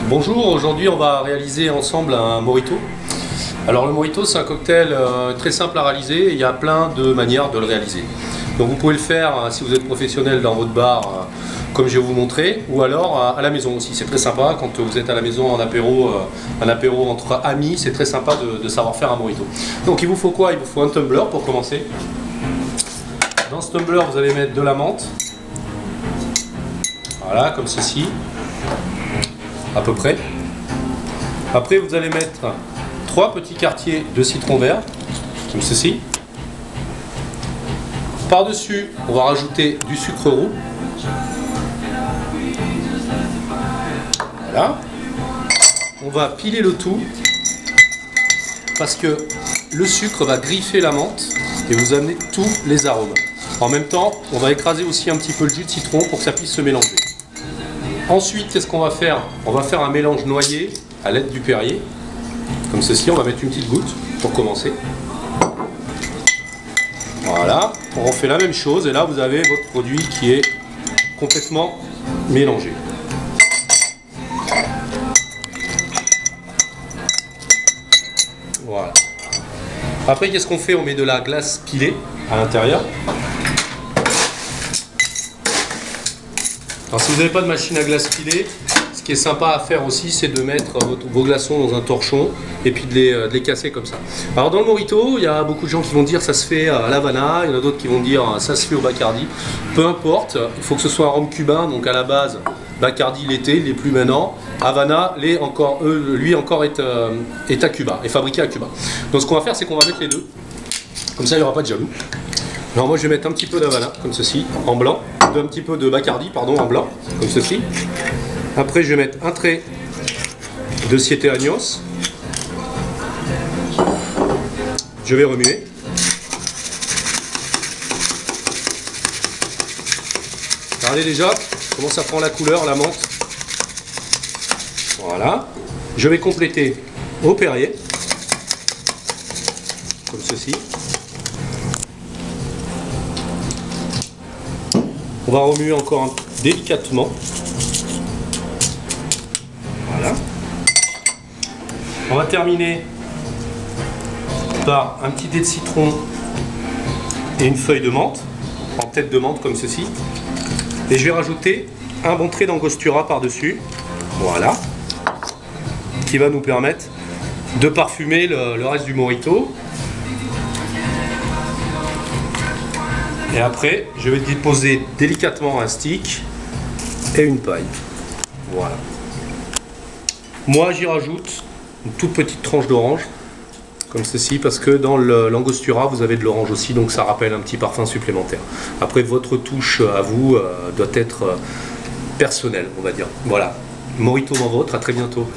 Bonjour, aujourd'hui on va réaliser ensemble un mojito. Alors le mojito c'est un cocktail très simple à réaliser et il y a plein de manières de le réaliser. Donc vous pouvez le faire si vous êtes professionnel dans votre bar comme je vais vous montrer, ou alors à la maison aussi. C'est très sympa quand vous êtes à la maison en apéro, un apéro entre amis, c'est très sympa de savoir faire un mojito. Donc il vous faut quoi? Il vous faut un tumbler pour commencer. Dans ce tumbler vous allez mettre de la menthe. Voilà, comme ceci. À peu près. Après vous allez mettre 3 petits quartiers de citron vert, comme ceci. Par-dessus, on va rajouter du sucre roux. Voilà. On va piler le tout parce que le sucre va griffer la menthe et vous amener tous les arômes. En même temps, on va écraser aussi un petit peu le jus de citron pour que ça puisse se mélanger. Ensuite, qu'est-ce qu'on va faire? On va faire un mélange noyé à l'aide du Perrier. Comme ceci, on va mettre une petite goutte pour commencer. Voilà, on refait la même chose et là vous avez votre produit qui est complètement mélangé. Voilà. Après, qu'est-ce qu'on fait? On met de la glace pilée à l'intérieur. Alors si vous n'avez pas de machine à glace pilée, ce qui est sympa à faire aussi, c'est de mettre vos glaçons dans un torchon et puis de les casser comme ça. Alors dans le mojito, il y a beaucoup de gens qui vont dire ça se fait à l'Havana, il y en a d'autres qui vont dire ça se fait au Bacardi. Peu importe, il faut que ce soit un rhum cubain, donc à la base, Bacardi l'était, il n'est plus maintenant. Havana, lui encore est à Cuba, est fabriqué à Cuba. Donc ce qu'on va faire, c'est qu'on va mettre les deux, comme ça il n'y aura pas de jaloux. Alors moi je vais mettre un petit peu d'Havana, comme ceci, en blanc, un petit peu de Bacardi, pardon, en blanc, comme ceci. Après je vais mettre un trait de Siete Años. Je vais remuer. Regardez déjà comment ça prend la couleur, la menthe. Voilà. Je vais compléter au Perrier, comme ceci. On va remuer encore délicatement. Voilà. On va terminer par un petit dé de citron et une feuille de menthe, en tête de menthe comme ceci. Et je vais rajouter un bon trait d'angostura par-dessus. Voilà. Qui va nous permettre de parfumer le reste du mojito. Et après, je vais déposer délicatement un stick et une paille. Voilà. Moi, j'y rajoute une toute petite tranche d'orange, comme ceci, parce que dans l'angostura, vous avez de l'orange aussi, donc ça rappelle un petit parfum supplémentaire. Après, votre touche à vous doit être personnelle, on va dire. Voilà. Mojito dans votre, à très bientôt.